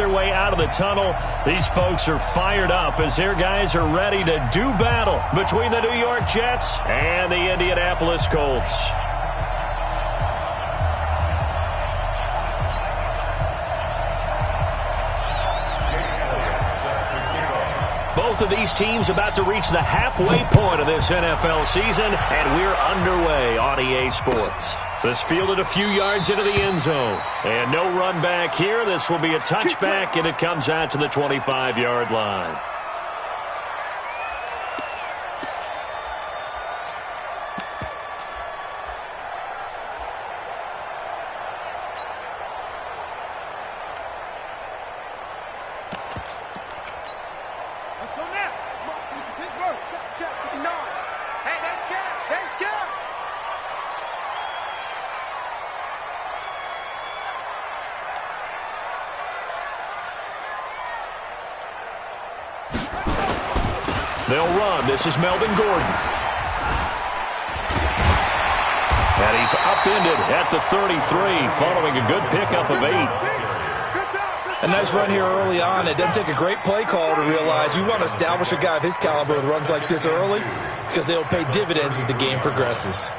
their way out of the tunnel. These folks are fired up as their guys are ready to do battle between the New York Jets and the Indianapolis Colts. Both of these teams about to reach the halfway point of this NFL season, and we're underway on EA Sports. This fielded a few yards into the end zone. And no run back here. This will be a touchback, and it comes out to the 25-yard line. They'll run. This is Melvin Gordon. And he's upended at the 33 following a good pickup of 8. A nice run here early on. It doesn't take a great play call to realize you want to establish a guy of his caliber with runs like this early because they'll pay dividends as the game progresses.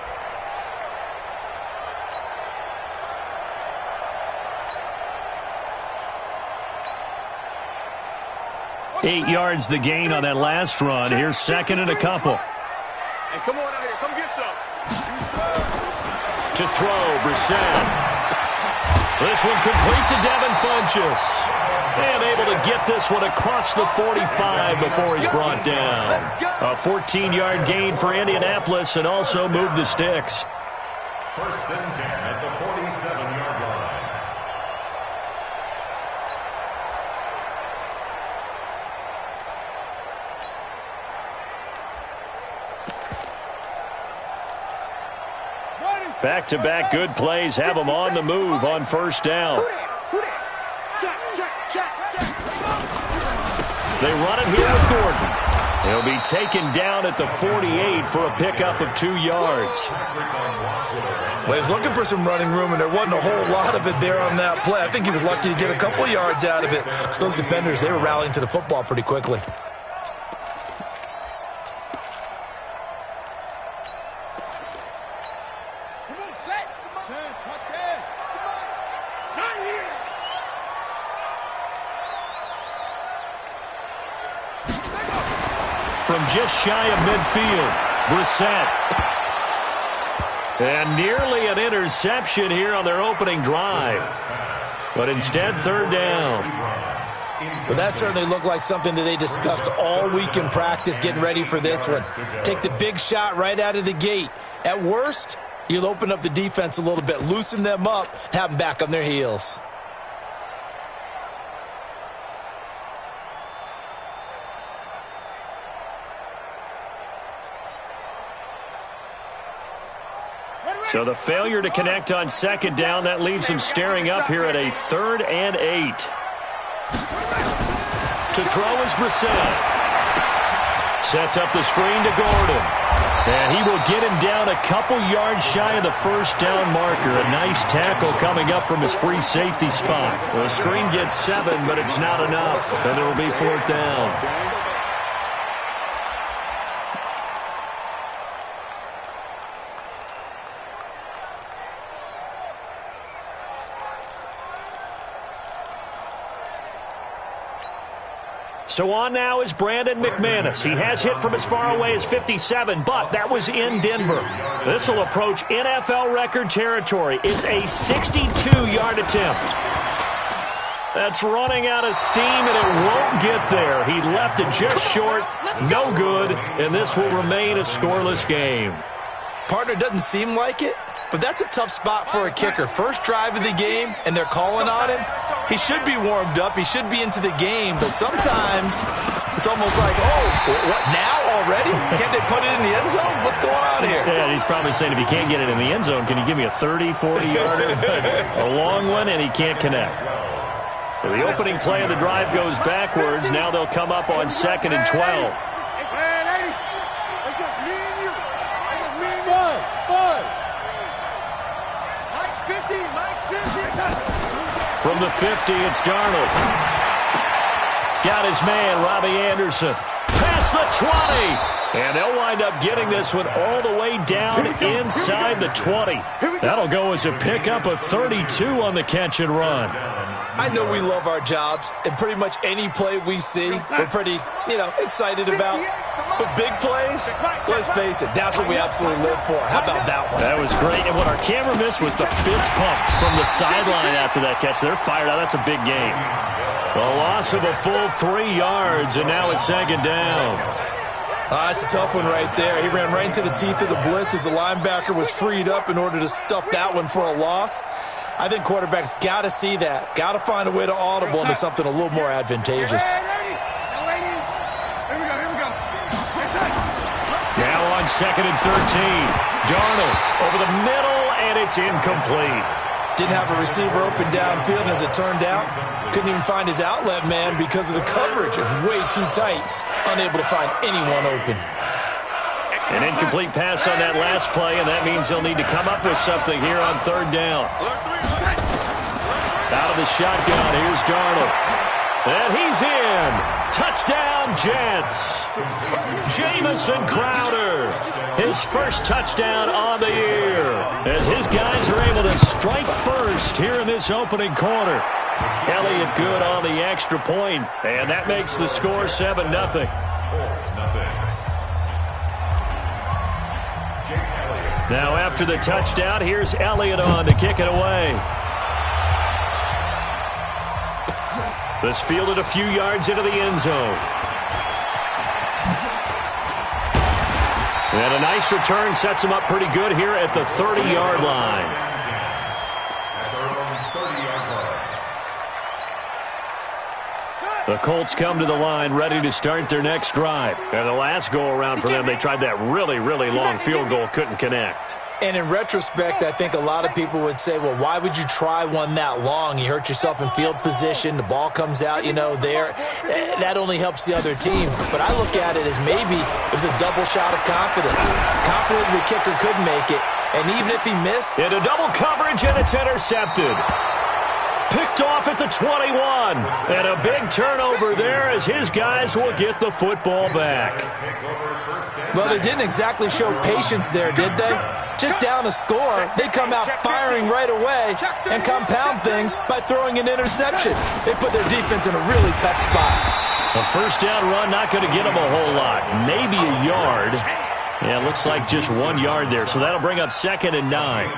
Eight yards the gain on that last run. Here's second and a couple. Hey, come on out here. Come get some. To throw, Brissett. This one complete to Devin Funchess. And able to get this one across the 45 before he's brought down. A 14-yard gain for Indianapolis and also move the sticks. First and 10 at the 47-yard line. Back-to-back good plays have them on the move on first down. They run it here with Gordon. He'll be taken down at the 48 for a pickup of 2 yards. Well, he was looking for some running room, and there wasn't a whole lot of it there on that play. I think he was lucky to get a couple of yards out of it. So those defenders, they were rallying to the football pretty quickly. From just shy of midfield, Brissett. And nearly an interception here on their opening drive. But instead, third down. Well, that certainly looked like something that they discussed all week in practice getting ready for this one. Take the big shot right out of the gate. At worst, you'll open up the defense a little bit, loosen them up, and have them back on their heels. So the failure to connect on second down, that leaves them staring up here at a 3rd and 8. To throw is Brissett. Sets up the screen to Gordon. And he will get him down a couple yards shy of the first down marker. A nice tackle coming up from his free safety spot. The screen gets 7, but it's not enough. And it will be 4th down. So on now is Brandon McManus. He has hit from as far away as 57, but that was in Denver. This will approach NFL record territory. It's a 62-yard attempt. That's running out of steam, and it won't get there. He left it just short, no good, and this will remain a scoreless game. Partner, doesn't seem like it, but that's a tough spot for a kicker. First drive of the game, and they're calling on him. He should be warmed up. He should be into the game. But sometimes it's almost like, oh, what, now already? Can't they put it in the end zone? What's going on here? Yeah, he's probably saying if he can't get it in the end zone, can you give me a 30, 40-yarder? A long one, and he can't connect. So the opening play of the drive goes backwards. Now they'll come up on 2nd and 12. From the 50, it's Darnold. Got his man, Robbie Anderson. Past the 20. And they'll wind up getting this one all the way down inside the 20. That'll go as a pickup of 32 on the catch and run. I know we love our jobs, and pretty much any play we see, we're pretty, excited about. But big plays, let's face it, that's what we absolutely live for. How about that one? That was great. And what our camera missed was the fist pumps from the sideline after that catch. They're fired out. That's a big game. A loss of a full 3 yards, and now it's second down. That's a tough one right there. He ran right into the teeth of the blitz as the linebacker was freed up in order to stuff that one for a loss. I think quarterbacks got to see that. Got to find a way to audible into something a little more advantageous. Now on second and 13. Darnold over the middle, and it's incomplete. Didn't have a receiver open downfield, and as it turned out, couldn't even find his outlet man because of the coverage. It was way too tight. Unable to find anyone open. An incomplete pass on that last play, and that means they'll need to come up with something here on third down. Out of the shotgun, here's Darnold. And he's in. Touchdown, Jets. Jamison Crowder. His first touchdown on the year. As his guys are able to strike first here in this opening quarter. Elliott good on the extra point, and that makes the score 7-0. Now after the touchdown, here's Elliott on to kick it away. This fielded a few yards into the end zone. And a nice return sets him up pretty good here at the 30-yard line. The Colts come to the line ready to start their next drive. And the last go-around for them, they tried that really, really long field goal, couldn't connect. And in retrospect, I think a lot of people would say, well, why would you try one that long? You hurt yourself in field position. The ball comes out, there. That only helps the other team. But I look at it as maybe it was a double shot of confidence. Confident the kicker could make it. And even if he missed. Into double coverage, and it's intercepted. Picked off at the 21. And a big turnover there as his guys will get the football back. Well, they didn't exactly show patience there, did they? Just down a score, they come out firing right away and compound things by throwing an interception. They put their defense in a really tough spot. A first down run, not going to get them a whole lot. Maybe a yard. Yeah, it looks like just 1 yard there. So that'll bring up second and 9.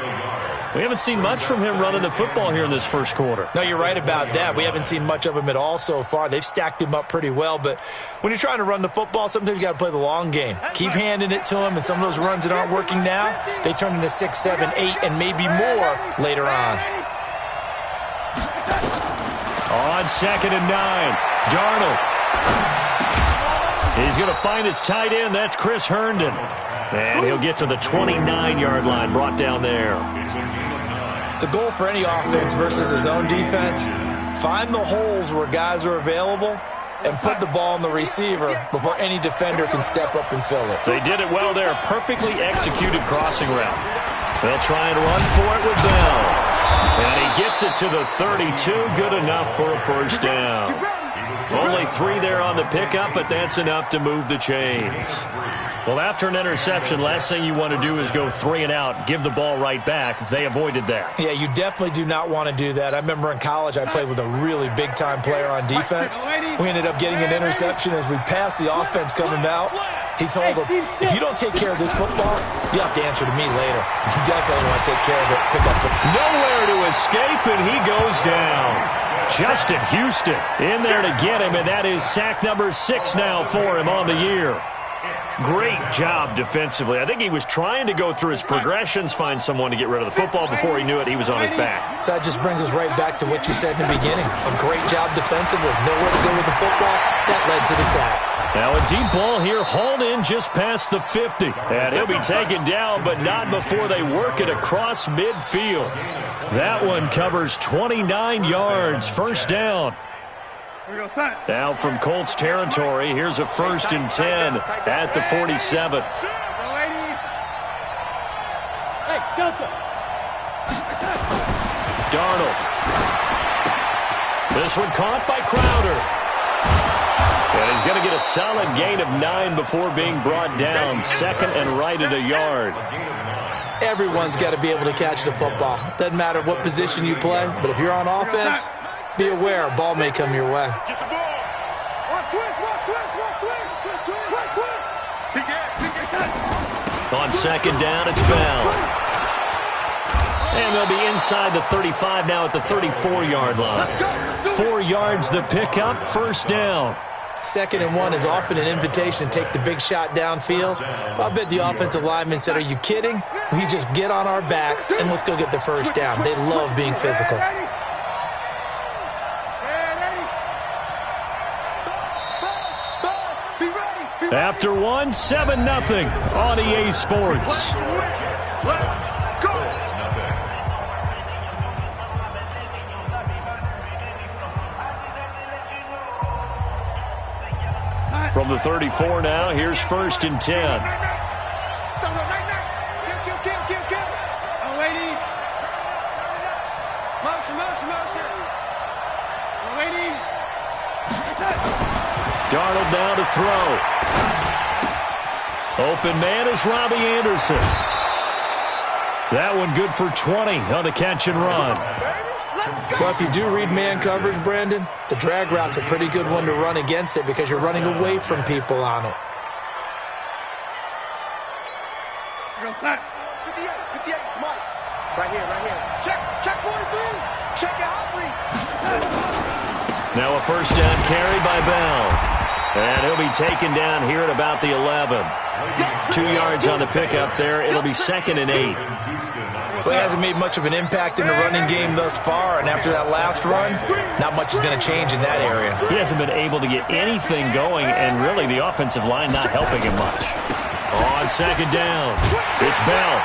We haven't seen much from him running the football here in this first quarter. No, you're right about that. We haven't seen much of him at all so far. They've stacked him up pretty well. But when you're trying to run the football, sometimes you got to play the long game. Keep handing it to him, and some of those runs that aren't working now, they turn into 6, 7, 8, and maybe more later on. On second and 9, Darnold. He's going to find his tight end. That's Chris Herndon. And he'll get to the 29-yard line, brought down there. The goal for any offense versus his own defense, find the holes where guys are available and put the ball on the receiver before any defender can step up and fill it. They did it well there. Perfectly executed crossing route. They'll try and run for it with Bell. And he gets it to the 32. Good enough for a first down. Only 3 there on the pickup, but that's enough to move the chains. Well, after an interception, last thing you want to do is go 3 and out, give the ball right back. They avoided that. Yeah, you definitely do not want to do that. I remember in college I played with a really big-time player on defense. We ended up getting an interception as we passed the offense coming out. He told him, if you don't take care of this football, you have to answer to me later. You definitely want to take care of it, pick up football. Nowhere to escape, and he goes down. Justin Houston in there to get him, and that is sack number 6 now for him on the year. Great job defensively. I think he was trying to go through his progressions, find someone to get rid of the football. Before he knew it, he was on his back. So that just brings us right back to what you said in the beginning. A great job defensively. Nowhere to go with the football. That led to the sack. Now a deep ball here, hauled in just past the 50. And he'll be taken down, but not before they work it across midfield. That one covers 29 yards. First down. Now from Colts territory, here's a 1st and 10 at the 47. Darnold. This one caught by Crowder. And he's going to get a solid gain of 9 before being brought down. Second and right at a yard. Everyone's got to be able to catch the football. Doesn't matter what position you play, but if you're on offense, be aware a ball may come your way. Get the ball. Watch twist. On second down, it's Bell. And they'll be inside the 35 now at the 34-yard line. 4 yards the pickup, first down. Second and 1 is often an invitation to take the big shot downfield. I bet the offensive lineman said, are you kidding? We just get on our backs and let's go get the first down. They love being physical. After 1, 7-0 on EA Sports. From the 34 now, here's first and 10. Darnold now to throw. Open man is Robbie Anderson. That one good for 20 on the catch and run. Well, if you do read man coverage, Brandon, the drag route's a pretty good one to run against it because you're running away from people on it. Right here. Check 43. Check it out, Now a first down carry by Bell. And he'll be taken down here at about the 11. 2 yards on the pickup there. It'll be second and 8. Well, he hasn't made much of an impact in the running game thus far, and after that last run, not much is going to change in that area. He hasn't been able to get anything going, and really the offensive line not helping him much. On second down, it's Bell.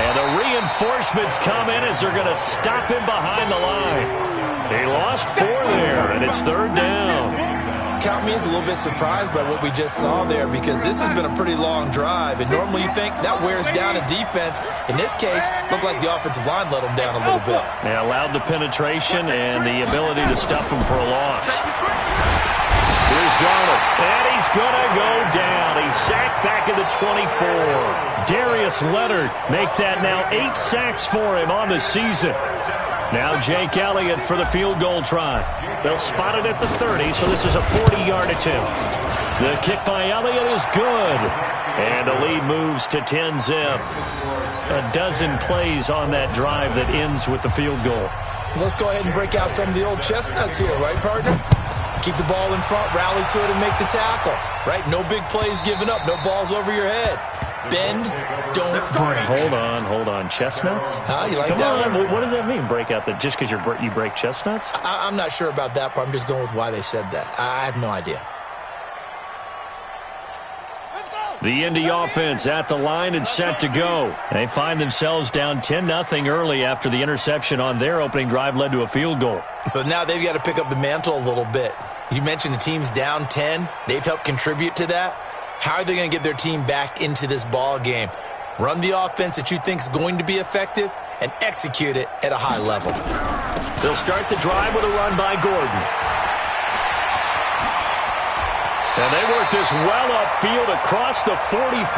And the reinforcements come in as they're going to stop him behind the line. He lost 4 there, and it's third down. Count me as a little bit surprised by what we just saw there because this has been a pretty long drive, and normally you think that wears down a defense. In this case, looked like the offensive line let them down a little bit. They allowed the penetration and the ability to stuff him for a loss. Here's Darnold, and he's going to go down. He's sacked back at the 24. Darius Leonard make that now 8 sacks for him on the season. Now Jake Elliott for the field goal try. They'll spot it at the 30, so this is a 40-yard attempt. The kick by Elliott is good. And the lead moves to 10-zip. A dozen plays on that drive that ends with the field goal. Let's go ahead and break out some of the old chestnuts here, right, partner? Keep the ball in front, rally to it, and make the tackle. Right? No big plays given up, no balls over your head. Bend, don't break. Hold on. Chestnuts? You like Come that on. one? What does that mean, break out? Just because you break chestnuts? I'm not sure about that part. I'm just going with why they said that. I have no idea. The Indy offense at the line and set to go. They find themselves down 10-0 early after the interception on their opening drive led to a field goal. So now they've got to pick up the mantle a little bit. You mentioned the team's down 10. They've helped contribute to that. How are they going to get their team back into this ball game? Run the offense that you think is going to be effective and execute it at a high level. They'll start the drive with a run by Gordon. And they work this well upfield across the 45.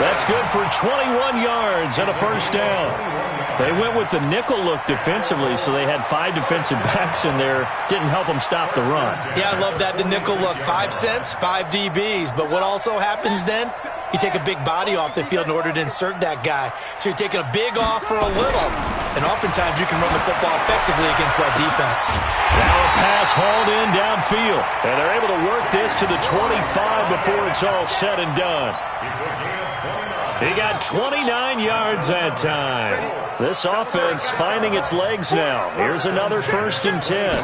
That's good for 21 yards and a first down. They went with the nickel look defensively, so they had 5 defensive backs in there. Didn't help them stop the run. Yeah, I love that, the nickel look. 5 cents, 5 DBs. But what also happens then? You take a big body off the field in order to insert that guy. So you're taking a big off for a little. And oftentimes you can run the football effectively against that defense. Now a pass hauled in downfield. And they're able to work this to the 25 before it's all said and done. He got 29 yards that time. This offense finding its legs now. Here's another first and 10.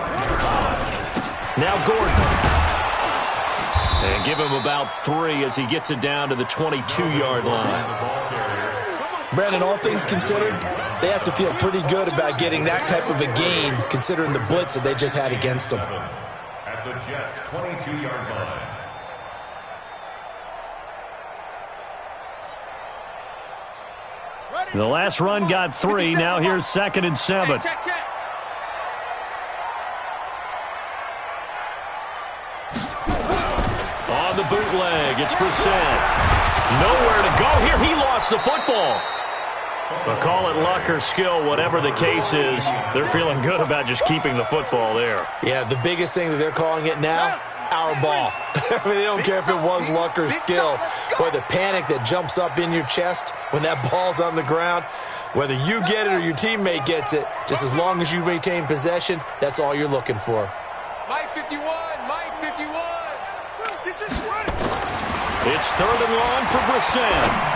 Now Gordon. And give him about 3 as he gets it down to the 22-yard line. Brandon, all things considered, they have to feel pretty good about getting that type of a gain considering the blitz that they just had against them. At the Jets' 22-yard line. The last run got 3. Now here's second and 7. the bootleg. It's Brissett. Nowhere to go here. He lost the football. But call it luck or skill, whatever the case is, they're feeling good about just keeping the football there. Yeah, the biggest thing that they're calling it now, our ball. I mean, they don't care if it was luck or skill. Boy, the panic that jumps up in your chest when that ball's on the ground, whether you get it or your teammate gets it, just as long as you retain possession, that's all you're looking for. Mike 51, Mike 51. It's 3rd and long for Brissett.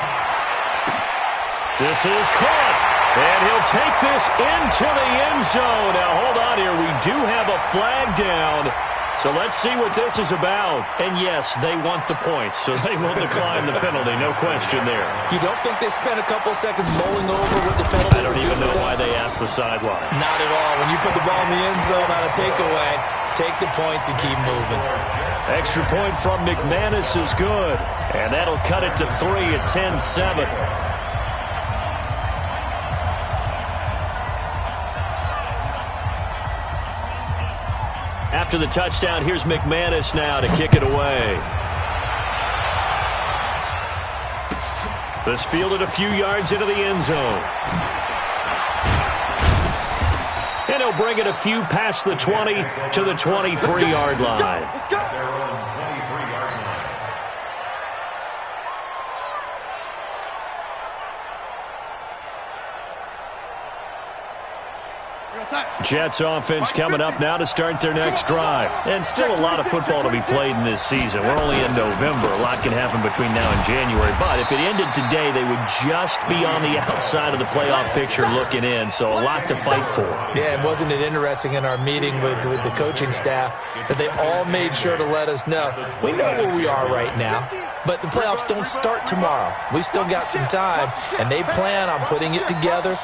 This is caught, and he'll take this into the end zone. Now, hold on here. We do have a flag down, so let's see what this is about. And, yes, they want the points, so they will decline the penalty. No question there. You don't think they spent a couple of seconds mulling over what the penalty? I don't even know why they asked the sideline. Not at all. When you put the ball in the end zone on a takeaway, take the points and keep moving. Extra point from McManus is good, and that'll cut it to 3 at 10-7. After the touchdown, here's McManus now to kick it away. This fielded a few yards into the end zone. And he'll bring it a few past the 20 to the 23-yard line. Jets offense coming up now to start their next drive. And still a lot of football to be played in this season. We're only in November. A lot can happen between now and January. But if it ended today, they would just be on the outside of the playoff picture looking in. So a lot to fight for. Yeah, and wasn't it interesting in our meeting with the coaching staff that they all made sure to let us know, we know where we are right now, but the playoffs don't start tomorrow. We still got some time, and they plan on putting it together,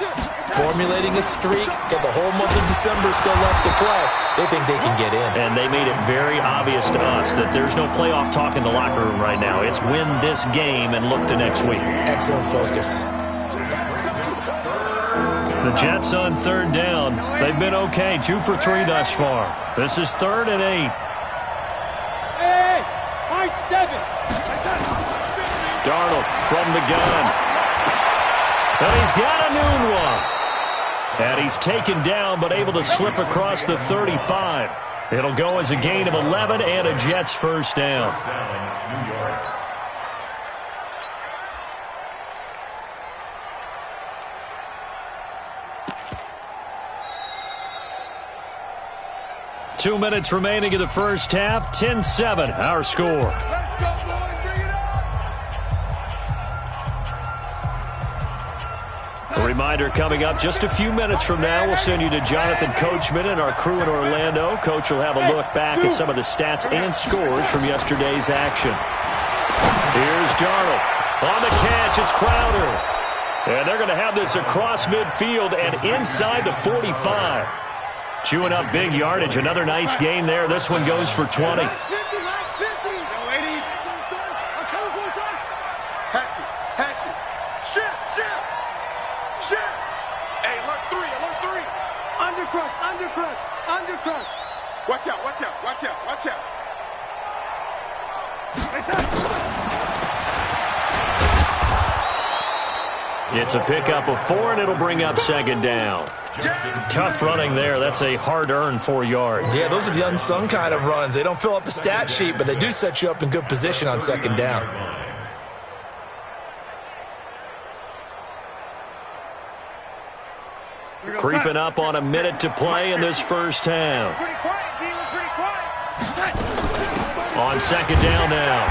formulating a streak, get the whole month of December still left to play. They think they can get in. And they made it very obvious to us that there's no playoff talk in the locker room right now. It's win this game and look to next week. Excellent focus. The Jets on 3rd down. They've been okay, 2 for 3 thus far. This is 3rd and 8. Hey, my 7. Darnold from the gun. And he's got a noon one. And he's taken down, but able to slip across the 35. It'll go as a gain of 11 and a Jets first down. Two minutes remaining in the first half. 10-7, our score. Let's go, boys. Bring it on. A reminder coming up just a few minutes from now, we'll send you to Jonathan Coachman and our crew in Orlando. Coach will have a look back at some of the stats and scores from yesterday's action. Here's Darnold. On the catch, it's Crowder. And they're going to have this across midfield and inside the 45. Chewing up big yardage. Another nice gain there. This one goes for 20. Max 50, Max 50. Yo, 80. I'm coming for you, son. Hatchet. Shift. Hey, alert 3. Undercrush. Watch out. It's a pickup of 4, and it'll bring up 2nd down. Tough running there. That's a hard-earned 4 yards. Yeah, those are the unsung kind of runs. They don't fill up the stat sheet, but they do set you up in good position on 2nd down. Creeping up on a minute to play in this first half. Pretty quiet. On 2nd down now,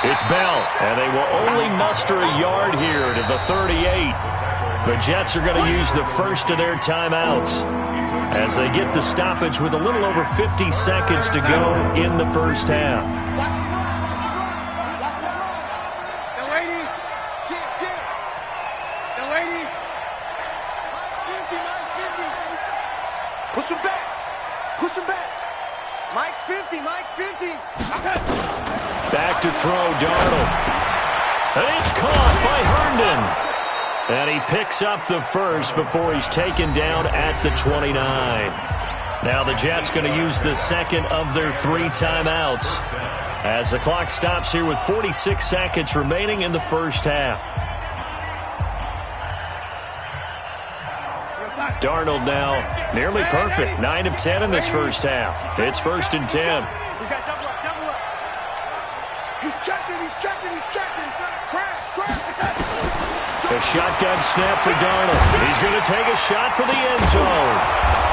it's Bell, and they will only muster a yard here to the 38. The Jets are going to use the first of their timeouts as they get the stoppage with a little over 50 seconds to go in the first half. Push him back. Mike's 50. Back to throw, Darnold. And it's caught by Herndon. And he picks up the first before he's taken down at the 29. Now the Jets going to use the second of their 3 timeouts. as the clock stops here with 46 seconds remaining in the first half. Darnold now nearly perfect. 9 of 10 in this first half. It's 1st and 10. We got double up, double up. He's checking, he's checking, he's checking. Crash, crash. A shotgun snap for Darnold. He's going to take a shot for the end zone.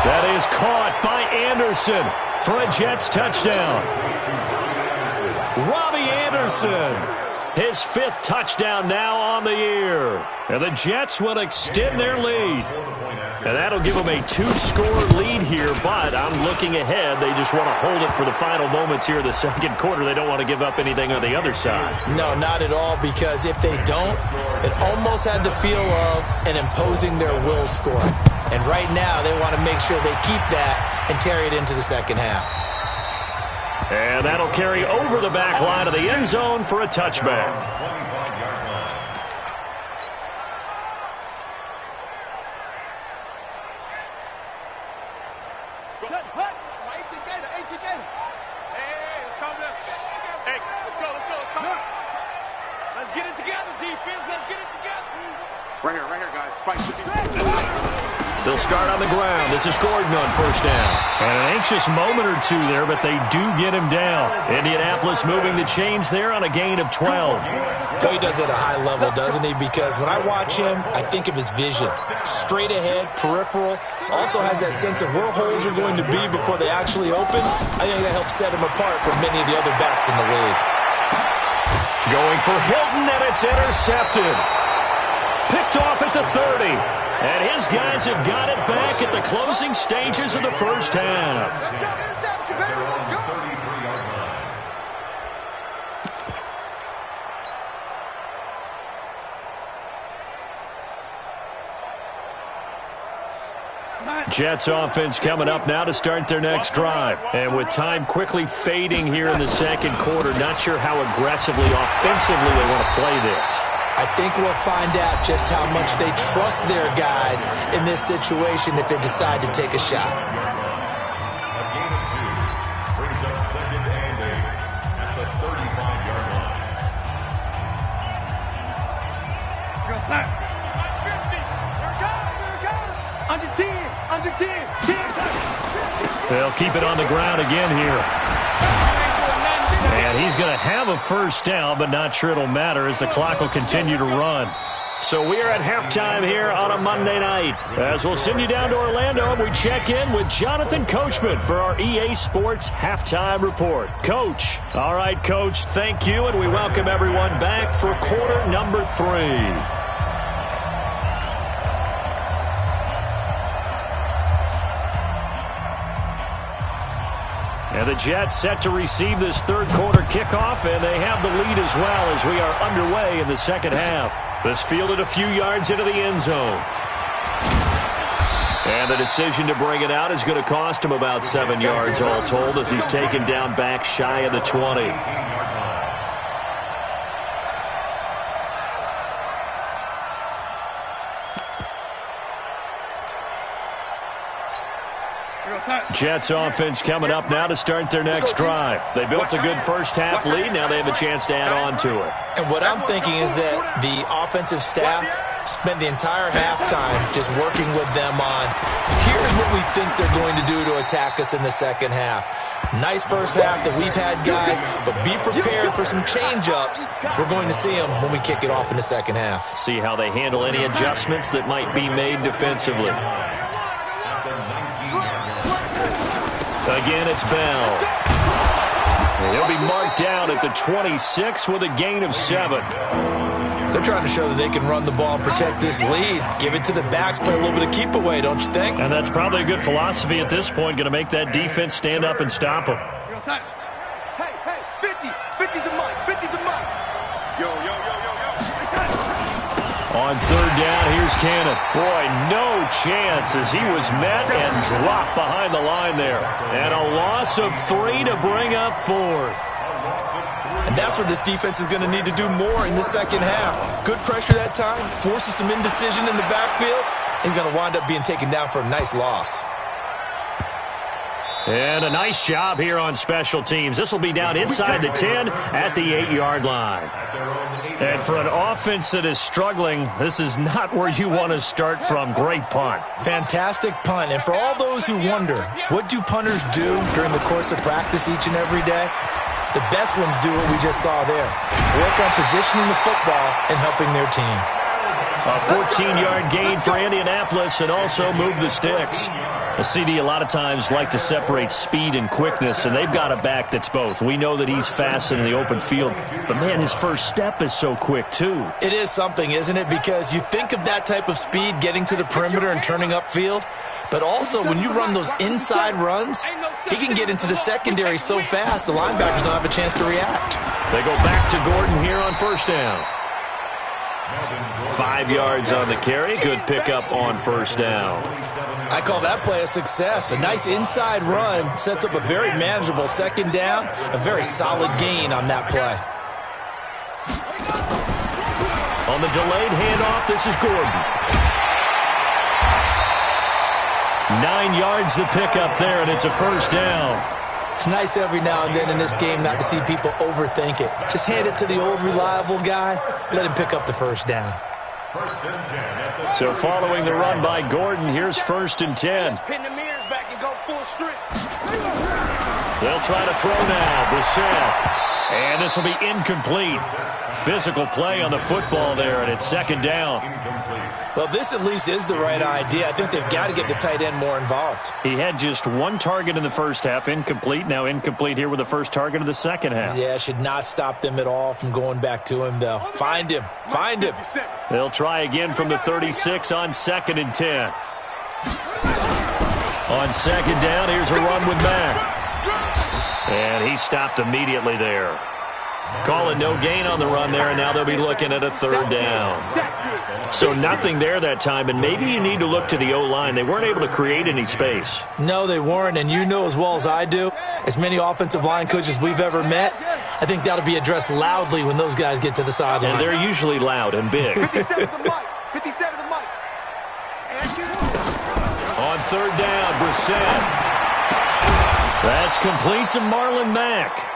That is caught by Anderson for a Jets touchdown. Robbie Anderson, his 5th touchdown now on the year. And the Jets will extend their lead. And that'll give them a 2-score lead here, but I'm looking ahead. They just want to hold it for the final moments here in the second quarter. They don't want to give up anything on the other side. No, not at all, because if they don't, it almost had the feel of an imposing their will score. And right now, they want to make sure they keep that and carry it into the second half. And that'll carry over the back line of the end zone for a touchback. They'll start on the ground. This is Gordon on 1st down. And an anxious moment or two there, but they do get him down. Indianapolis moving the chains there on a gain of 12. Well, he does it at a high level, doesn't he? Because when I watch him, I think of his vision. Straight ahead, peripheral. Also has that sense of where holes are going to be before they actually open. I think that helps set him apart from many of the other backs in the league. Going for Hilton, and it's intercepted. Picked off at the 30. And his guys have got it back at the closing stages of the first half. Let's go, interception, baby, let's go. Jets offense coming up now to start their next drive. And with time quickly fading here in the second quarter, not sure how aggressively, offensively they want to play this. I think we'll find out just how much they trust their guys in this situation if they decide to take a shot. A gain of 2 brings up 2nd and 8 at the 35-yard line. Go, Sack. 50. Under 10. Under 10. 10. They'll keep it on the ground again here. And he's going to have a first down, but not sure it'll matter as the clock will continue to run. So we are at halftime here on a Monday night. As we'll send you down to Orlando, and we check in with Jonathan Coachman for our EA Sports Halftime Report. Coach. All right, Coach, thank you, and we welcome everyone back for quarter number 3. And the Jets set to receive this third quarter kickoff, and they have the lead as well as we are underway in the second half. This fielded a few yards into the end zone. And the decision to bring it out is going to cost him about 7 yards all told as he's taken down back shy of the 20. Jets offense coming up now to start their next drive. They built a good first half lead. Now they have a chance to add on to it. And what I'm thinking is that the offensive staff spent the entire halftime just working with them on, here's what we think they're going to do to attack us in the second half. Nice first half that we've had, guys, but be prepared for some change-ups. We're going to see them when we kick it off in the second half. See how they handle any adjustments that might be made defensively. Again, it's Bell. He'll be marked down at the 26 with a gain of 7. They're trying to show that they can run the ball and protect this lead. Give it to the backs, play a little bit of keep away, don't you think? And that's probably a good philosophy at this point, going to make that defense stand up and stop them. Hey, 50. 50's the mic. 50's the mic. Yo. On third down, here's Cannon. Boy, no chance as he was met and dropped behind the line there. And a loss of 3 to bring up 4th. And that's what this defense is going to need to do more in the second half. Good pressure that time, forces some indecision in the backfield. He's going to wind up being taken down for a nice loss. And a nice job here on special teams. This will be down inside the 10 at the 8-yard line. And for an offense that is struggling, this is not where you want to start from. Great punt. Fantastic punt. And for all those who wonder, what do punters do during the course of practice each and every day? The best ones do what we just saw there. Work on positioning the football and helping their team. A 14-yard gain for Indianapolis and also move the sticks. A CD a lot of times like to separate speed and quickness, and they've got a back that's both. We know that he's fast in the open field, but, man, his first step is so quick, too. It is something, isn't it? Because you think of that type of speed getting to the perimeter and turning upfield, but also when you run those inside runs, he can get into the secondary so fast the linebackers don't have a chance to react. They go back to Gordon here on first down. 5 yards on the carry. Good pickup on first down. I call that play a success. A nice inside run sets up a very manageable second down. A very solid gain on that play. On the delayed handoff, this is Gordon. 9 yards the pickup there, and it's a first down. It's nice every now and then in this game not to see people overthink it. Just hand it to the old reliable guy. Let him pick up the first down. So following the run by Gordon, here's 1st and 10. Pin the mirrors back and go full strength. They'll try to throw now. Brissett. And this will be incomplete. Physical play on the football there, and it's 2nd down. Well, this at least is the right idea. I think they've got to get the tight end more involved. He had just 1 target in the first half, incomplete. Now incomplete here with the first target of the second half. Yeah, should not stop them at all from going back to him, though. Find him. Find him. They'll try again from the 36 on 2nd and 10. On 2nd down, here's a run with Mack. And he stopped immediately there. Call it no gain on the run there, and now they'll be looking at a 3rd down. So nothing there that time, and maybe you need to look to the O-line. They weren't able to create any space. No, they weren't, and you know as well as I do, as many offensive line coaches we've ever met, I think that'll be addressed loudly when those guys get to the sideline. And they're usually loud and big. 57 to the mic. 57 to the mic. On 3rd down, Brissett. That's complete to Marlon Mack.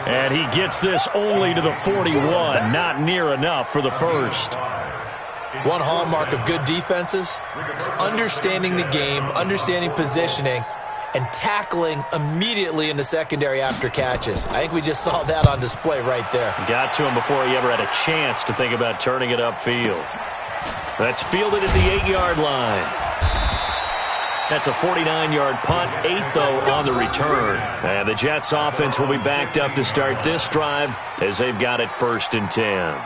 And he gets this only to the 41. Not near enough for the first. One hallmark of good defenses is understanding the game, understanding positioning, and tackling immediately in the secondary after catches. I think we just saw that on display right there. Got to him before he ever had a chance to think about turning it upfield. That's fielded at the 8-yard line. That's a 49-yard punt, 8, though, on the return. And the Jets offense will be backed up to start this drive as they've got it 1st and 10.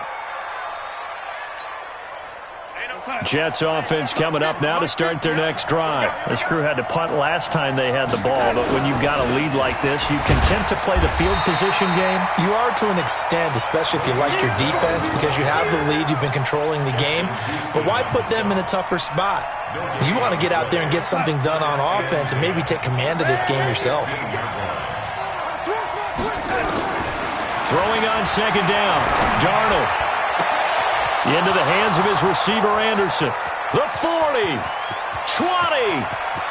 Jets offense coming up now to start their next drive. This crew had to punt last time they had the ball, but when you've got a lead like this, you content to play the field position game? You are to an extent, especially if you like your defense, because you have the lead, you've been controlling the game. But why put them in a tougher spot? You want to get out there and get something done on offense and maybe take command of this game yourself. Throwing on 2nd down, Darnold. Into the hands of his receiver, Anderson. The 40, 20,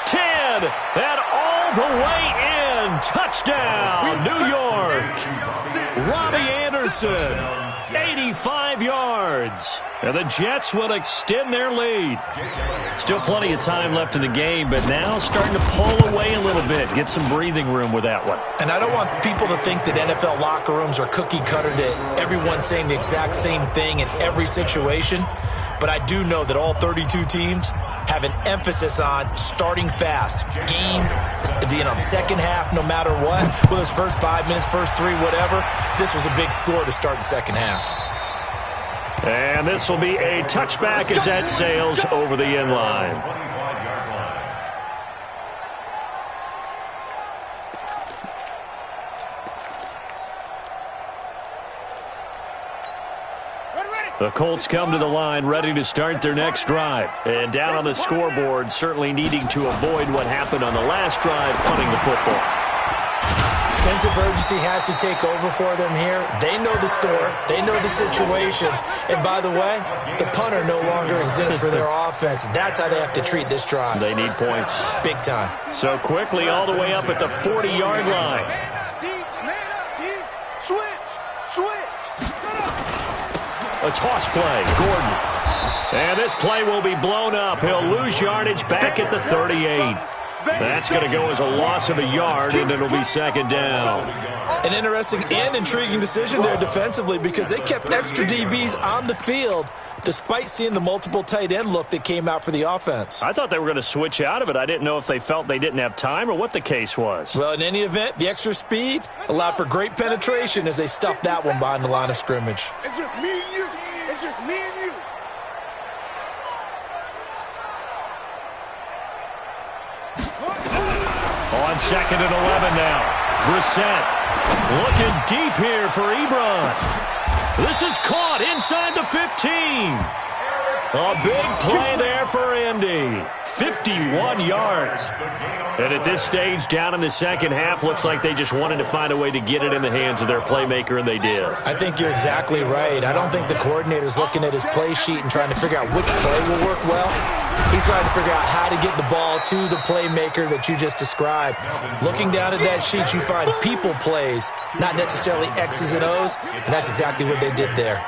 10, and all the way in. Touchdown, New York. Robbie Anderson, 85 yards. And the Jets will extend their lead. Still plenty of time left in the game, but now starting to pull away a little bit. Get some breathing room with that one. And I don't want people to think that NFL locker rooms are cookie cutter, that everyone's saying the exact same thing in every situation. But I do know that all 32 teams have an emphasis on starting fast. Game, second half, no matter what. Whether it's first 5 minutes, first 3, whatever. This was a big score to start the second half. And this will be a touchback as that sails over the end line. The Colts come to the line ready to start their next drive. And down on the scoreboard, certainly needing to avoid what happened on the last drive, punting the football. sense of urgency has to take over for them here. They know the score. They know the situation. And by the way, the punter no longer exists for their offense. That's how they have to treat this drive. They need points. Big time. So quickly all the way up at the 40-yard line. Man up, D. Switch. A toss play. Gordon. And this play will be blown up. He'll lose yardage back at the 38. That's going to go as a loss of a yard, and it'll be second down. An interesting and intriguing decision there defensively because they kept extra DBs on the field despite seeing the multiple tight end look that came out for the offense. I thought they were going to switch out of it. I didn't know if they felt they didn't have time or what the case was. Well, in any event, the extra speed allowed for great penetration as they stuffed that one behind the line of scrimmage. It's just me and you. It's just me and you. On second and 11 now. Brissett looking deep here for Ebron. This is caught inside the 15. A big play there for Indy. 51 yards. And at this stage, down in the second half, looks like they just wanted to find a way to get it in the hands of their playmaker, and they did. I think you're exactly right. I don't think the coordinator's looking at his play sheet and trying to figure out which play will work well. He's trying to figure out how to get the ball to the playmaker that you just described. Looking down at that sheet, you find people plays, not necessarily X's and O's, and that's exactly what they did there.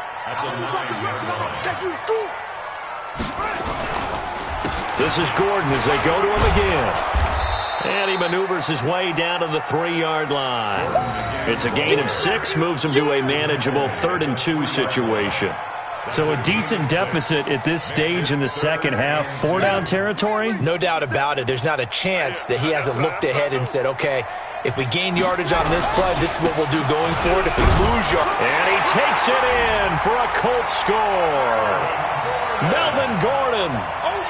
This is Gordon as they go to him again. And he maneuvers his way down to the 3-yard line. It's a gain of 6, moves him to a manageable 3rd and 2 situation. So a decent deficit at this stage in the second half. 4-down territory? No doubt about it. There's not a chance that he hasn't looked ahead and said, okay, if we gain yardage on this play, this is what we'll do going forward. If we lose yardage. And he takes it in for a Colts score. Melvin Gordon,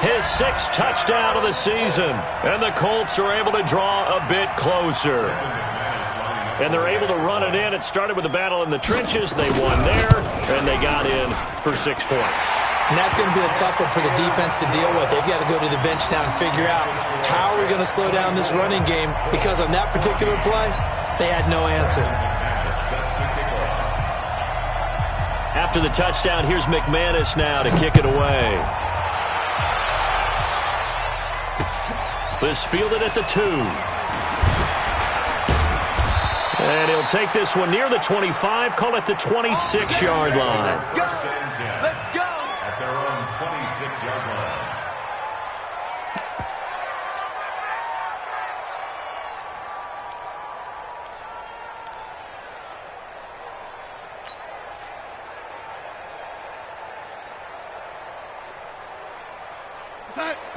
his 6th touchdown of the season. And the Colts are able to draw a bit closer. And they're able to run it in. It started with a battle in the trenches. They won there, and they got in for 6 points. And that's going to be a tough one for the defense to deal with. They've got to go to the bench now and figure out how we're going to slow down this running game, because on that particular play, they had no answer. After the touchdown, here's McManus now to kick it away. This fielded at the 2. And he'll take this one near the 25, call it the 26-yard line. Let's go. At their own 26-yard line.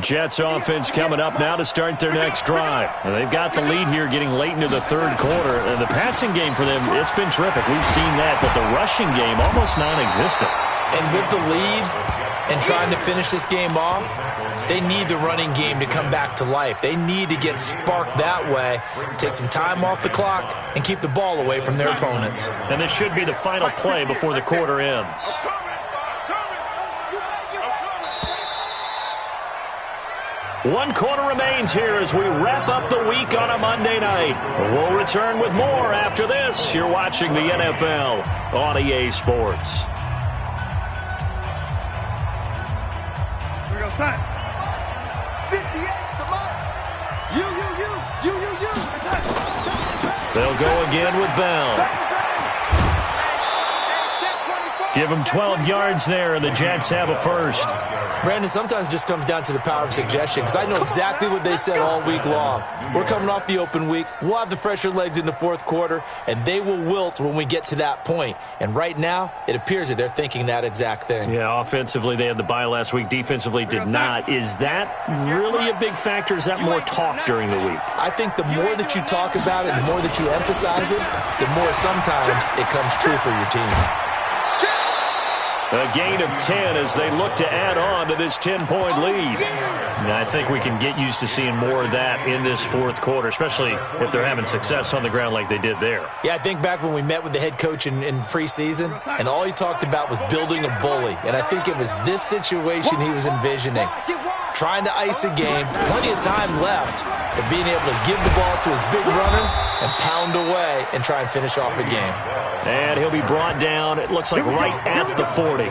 Jets offense coming up now to start their next drive. And they've got the lead here getting late into the 3rd quarter. And the passing game for them, it's been terrific. We've seen that, but the rushing game almost non-existent. And with the lead and trying to finish this game off, they need the running game to come back to life. They need to get sparked that way, take some time off the clock, and keep the ball away from their opponents. And this should be the final play before the quarter ends. One quarter remains here as we wrap up the week on a Monday night. We'll return with more after this. You're watching the NFL on EA Sports. Here we go, son. 58, come on. You. They'll go again with Bell. Give him 12 yards there, and the Jets have a first. Brandon, sometimes it just comes down to the power of suggestion, because I know exactly what they said all week long. We're coming off the open week. We'll have the fresher legs in the 4th quarter, and they will wilt when we get to that point. And right now, it appears that they're thinking that exact thing. Yeah, offensively, they had the bye last week. Defensively, did not. Is that really a big factor? Is that more talk during the week? I think the more that you talk about it, the more that you emphasize it, the more sometimes it comes true for your team. A gain of 10 as they look to add on to this 10-point lead. And I think we can get used to seeing more of that in this 4th quarter, especially if they're having success on the ground like they did there. Yeah, I think back when we met with the head coach in preseason, and all he talked about was building a bully. And I think it was this situation he was envisioning. trying to ice a game, plenty of time left, but being able to give the ball to his big runner and pound away and try and finish off a game. And he'll be brought down, it looks like right at the 40.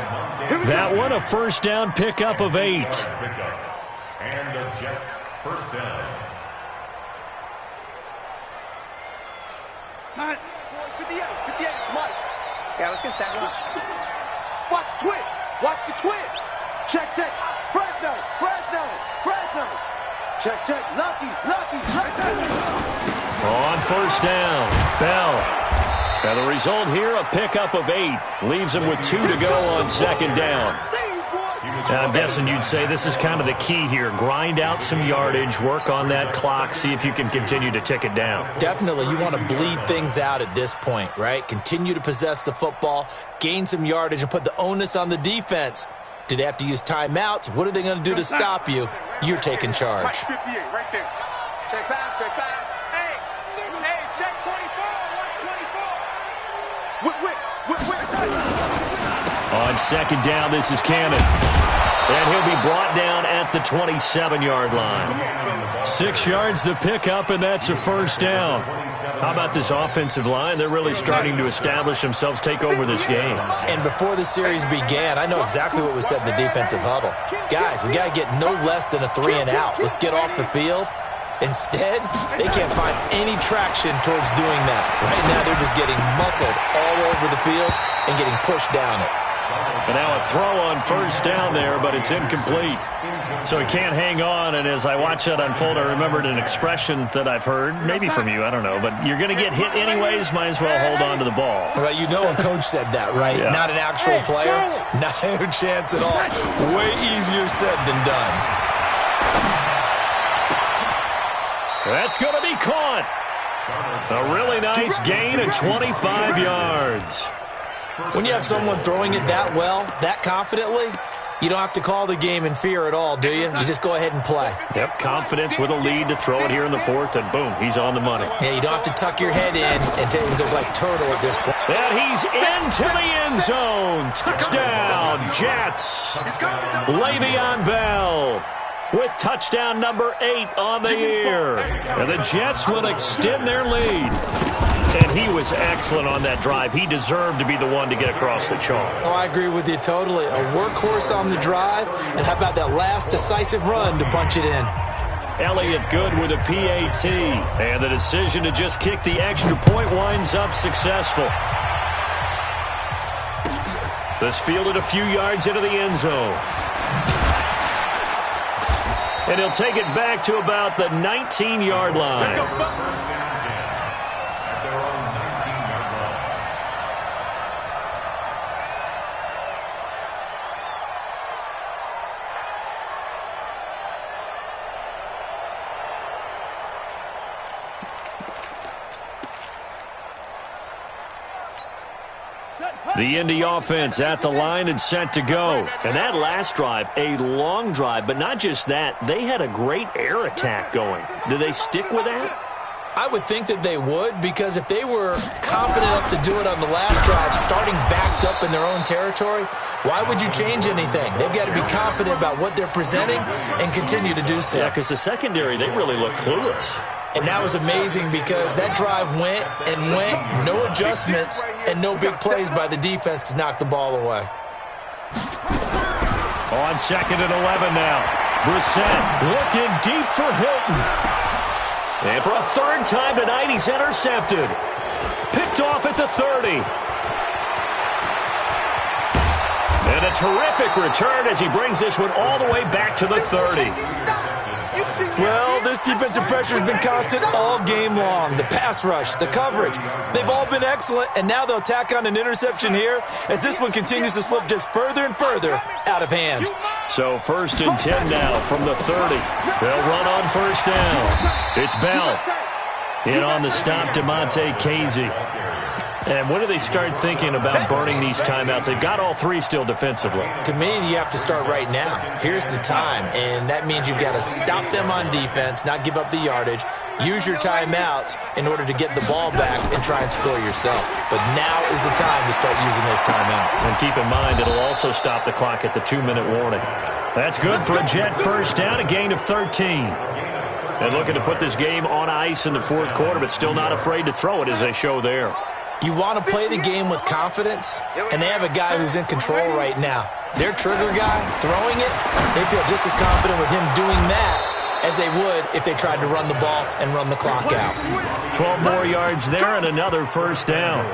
That one, a first down pickup of 8. And the Jets first down. Time. 58, it's Mike. Yeah, let's get a sack lunch. Watch the twins. Watch the twins. Check. Fresno. Check. Lucky. On first down, Bell. Now the result here, a pickup of 8. Leaves him with 2 to go on second down. Now, I'm guessing you'd say this is kind of the key here. Grind out some yardage, work on that clock, see if you can continue to tick it down. Definitely, you want to bleed things out at this point, right? Continue to possess the football, gain some yardage, and put the onus on the defense. Do they have to use timeouts? What are they going to do to stop you? You're taking charge. Mike 58, right there. Check back. Hey, check 24. Watch 24. On second down, this is Cannon. And he'll be brought down at the 27-yard line. 6 yards the pickup, and that's a first down. How about this offensive line? They're really starting to establish themselves, take over this game. And before the series began, I know exactly what was said in the defensive huddle. Guys, we got to get no less than a 3-and-out. Let's get off the field. Instead, they can't find any traction towards doing that. Right now, they're just getting muscled all over the field and getting pushed down it. And now a throw on first down there, but it's incomplete. So he can't hang on, and as I watch that unfold, I remembered an expression that I've heard, maybe from you, I don't know, but you're going to get hit anyways, might as well hold on to the ball. Well, you know a coach said that, right? Yeah. Not an actual player. No chance at all. Way easier said than done. That's going to be caught. A really nice gain of 25 yards. When you have someone throwing it that well, that confidently, you don't have to call the game in fear at all, do you? You just go ahead and play. Yep, confidence with a lead to throw it here in the fourth, and boom, he's on the money. Yeah, you don't have to tuck your head in and look like turtle at this point. And he's into the end zone. Touchdown, Jets. Le'Veon Bell with touchdown number 8 on the year. And the Jets will extend their lead. And he was excellent on that drive. He deserved to be the one to get across the chalk. Oh, I agree with you totally. A workhorse on the drive, and how about that last decisive run to punch it in? Elliott Good with a PAT. And the decision to just kick the extra point winds up successful. This fielded a few yards into the end zone. And he'll take it back to about the 19-yard line. The Indy offense at the line and set to go. And that last drive, a long drive, but not just that. They had a great air attack going. Do they stick with that? I would think that they would, because if they were confident enough to do it on the last drive, starting backed up in their own territory, why would you change anything? They've got to be confident about what they're presenting and continue to do so. Yeah, because the secondary, they really look clueless. And that was amazing because that drive went, no adjustments, and no big plays by the defense to knock the ball away. On second and 11 now. Brissett looking deep for Hilton. And for a third time tonight, he's intercepted. Picked off at the 30. And a terrific return as he brings this one all the way back to the 30. Well, this defensive pressure has been constant all game long. The pass rush, the coverage, they've all been excellent, and now they'll tack on an interception here as this one continues to slip just further and further out of hand. So 1st and 10 now from the 30. They'll run on first down. It's Bell. In on the stop, DeMonte Casey. And when do they start thinking about burning these timeouts? They've got all three still defensively. To me, you have to start right now. Here's the time, and that means you've got to stop them on defense, not give up the yardage, use your timeouts in order to get the ball back and try and score yourself. But now is the time to start using those timeouts. And keep in mind, it'll also stop the clock at the 2-minute warning. That's good for a Jet first down, a gain of 13. And looking to put this game on ice in the fourth quarter, but still not afraid to throw it as they show there. You want to play the game with confidence, and they have a guy who's in control right now. Their trigger guy, throwing it, they feel just as confident with him doing that as they would if they tried to run the ball and run the clock out. 12 more yards there and another first down.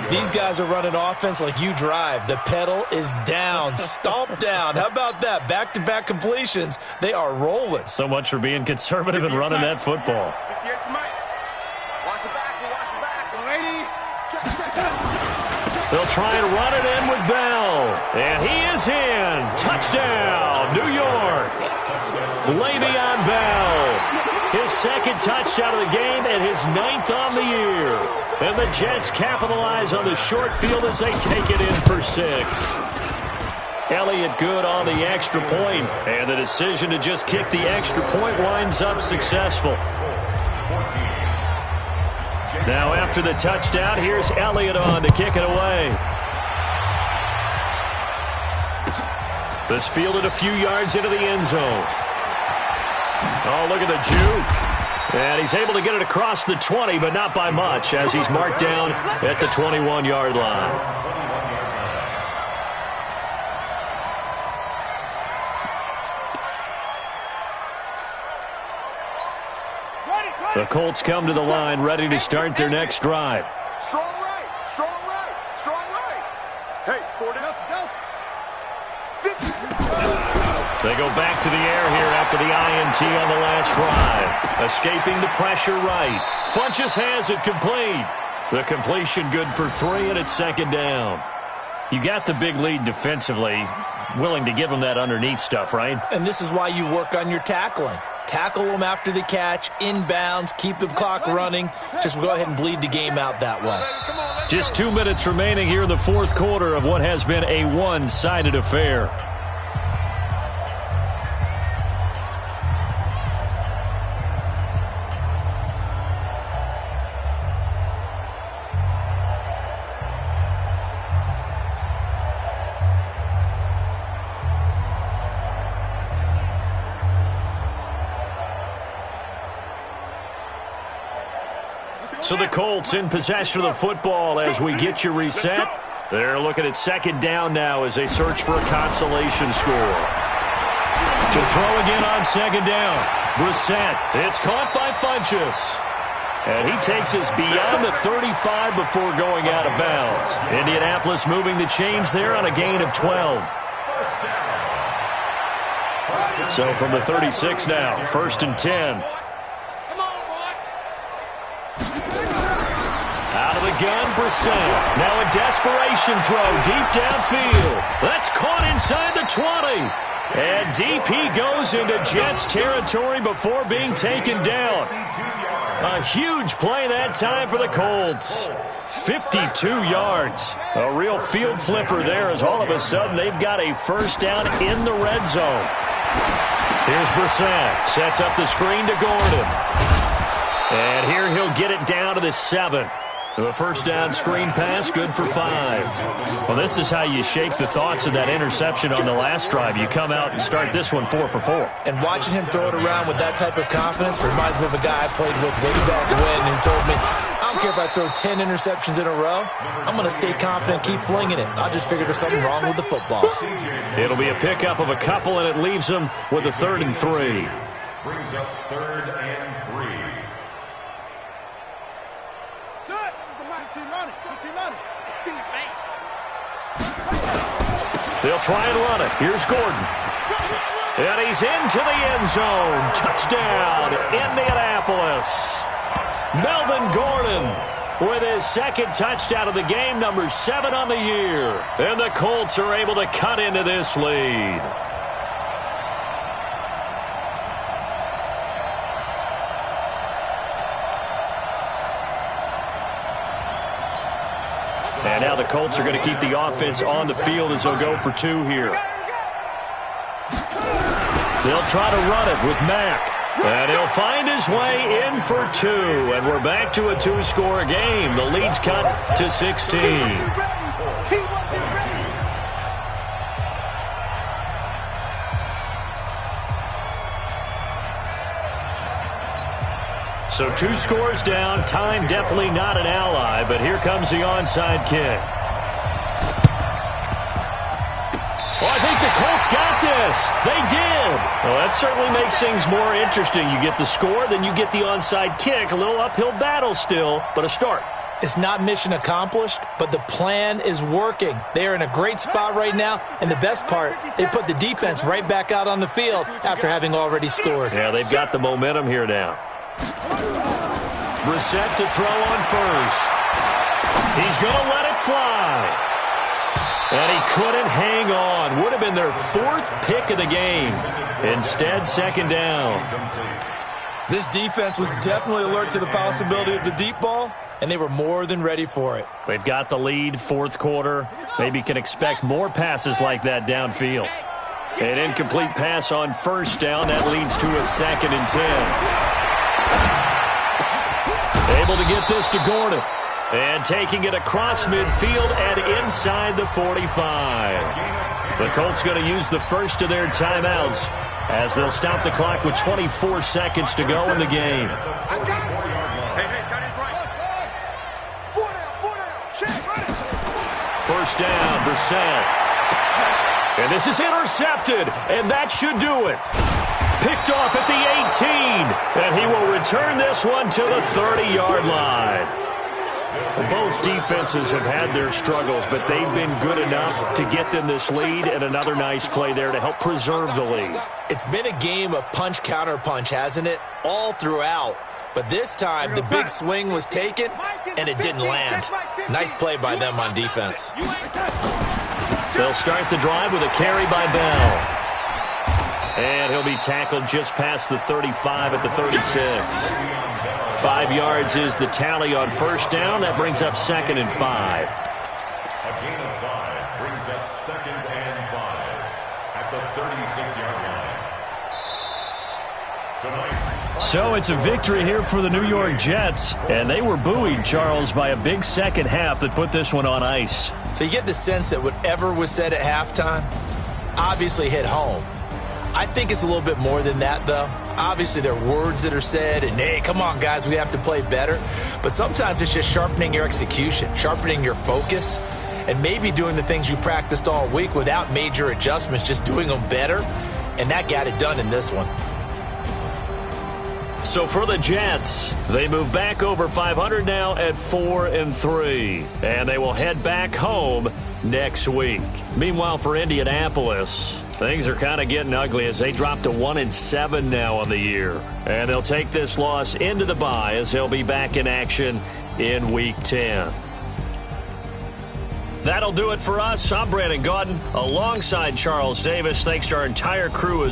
These guys are running offense like you drive. The pedal is down, stomp down. How about that? Back-to-back completions. They are rolling. So much for being conservative and running that football. They'll try and run it in with Bell. And he is in. Touchdown, New York. Le'Veon Bell. His second touchdown of the game and his 9th on the year. And the Jets capitalize on the short field as they take it in for 6. Elliott good on the extra point. And the decision to just kick the extra point winds up successful. Now after the touchdown, here's Elliott on to kick it away. This fielded a few yards into the end zone. Oh, look at the juke. And he's able to get it across the 20, but not by much, as he's marked down at the 21-yard line. The Colts come to the line, ready to start their next drive. Strong right, strong right, strong right. Hey, 4 down, down. 50. They go back to the air here after the INT on the last drive. Escaping the pressure right. Funchess has it complete. The completion good for 3, and it's second down. You got the big lead defensively. Willing to give them that underneath stuff, right? And this is why you work on your tackling. Tackle them after the catch, inbounds, keep the clock running. Just go ahead and bleed the game out that way. Just 2 minutes remaining here in the fourth quarter of what has been a one-sided affair. So the Colts in possession of the football as we get you reset. They're looking at second down now as they search for a consolation score. To throw again on second down. Brissett. It's caught by Funchess. And he takes us beyond the 35 before going out of bounds. Indianapolis moving the chains there on a gain of 12. So from the 36 now, 1st and 10. Gun, Brissett. Now a desperation throw deep downfield. That's caught inside the 20. And DP goes into Jets territory before being taken down. A huge play that time for the Colts. 52 yards. A real field flipper there as all of a sudden they've got a first down in the red zone. Here's Brissett. Sets up the screen to Gordon. And here he'll get it down to the 7. The first down screen pass, good for 5. Well, this is how you shake the thoughts of that interception on the last drive. You come out and start this one 4 for 4. And watching him throw it around with that type of confidence reminds me of a guy I played with way back when who told me, I don't care if I throw 10 interceptions in a row. I'm going to stay confident, keep flinging it. I just figured there's something wrong with the football. It'll be a pickup of a couple, and it leaves them with a 3rd and 3. Brings up 3rd and 3. They'll try and run it. Here's Gordon. And he's into the end zone. Touchdown, Indianapolis. Melvin Gordon with his second touchdown of the game, number 7 on the year. And the Colts are able to cut into this lead. And now the Colts are going to keep the offense on the field as they'll go for 2 here. They'll try to run it with Mack. And he'll find his way in for 2. And we're back to a 2-score game. The lead's cut to 16. So 2 scores down. Time definitely not an ally, but here comes the onside kick. Oh, I think the Colts got this. They did. Well, that certainly makes things more interesting. You get the score, then you get the onside kick. A little uphill battle still, but a start. It's not mission accomplished, but the plan is working. They're in a great spot right now, and the best part, they put the defense right back out on the field after having already scored. Yeah, they've got the momentum here now. Brissett to throw on first. He's going to let it fly. And he couldn't hang on. Would have been their 4th pick of the game. Instead, 2nd down. This defense was definitely alert to the possibility of the deep ball, and they were more than ready for it. They've got the lead, 4th quarter. Maybe can expect more passes like that downfield. An incomplete pass on 1st down. That leads to a 2nd and 10. Able to get this to Gordon. And taking it across midfield and inside the 45. The Colts going to use the first of their timeouts as they'll stop the clock with 24 seconds to go in the game. First down, Brissett. And this is intercepted, and that should do it. Picked off at the 18, and he will return this one to the 30-yard line. Well, both defenses have had their struggles, but they've been good enough to get them this lead, and another nice play there to help preserve the lead. It's been a game of punch-counter-punch, hasn't it? All throughout. But this time, the big swing was taken, and it didn't land. Nice play by them on defense. They'll start the drive with a carry by Bell. And he'll be tackled just past the 35 at the 36. 5 yards is the tally on 1st down. That brings up 2nd and 5. A gain of 5 brings up 2nd and 5 at the 36-yard line. So it's a victory here for the New York Jets. And they were buoyed, Charles, by a big second half that put this one on ice. So you get the sense that whatever was said at halftime obviously hit home. I think it's a little bit more than that, though. Obviously, there are words that are said, and, hey, come on, guys, we have to play better. But sometimes it's just sharpening your execution, sharpening your focus, and maybe doing the things you practiced all week without major adjustments, just doing them better. And that got it done in this one. So for the Jets, they move back over 500 now at 4-3. And they will head back home next week. Meanwhile, for Indianapolis, things are kind of getting ugly as they drop to 1-7 now on the year. And they'll take this loss into the bye as they'll be back in action in Week 10. That'll do it for us. I'm Brandon Gaudin alongside Charles Davis. Thanks to our entire crew.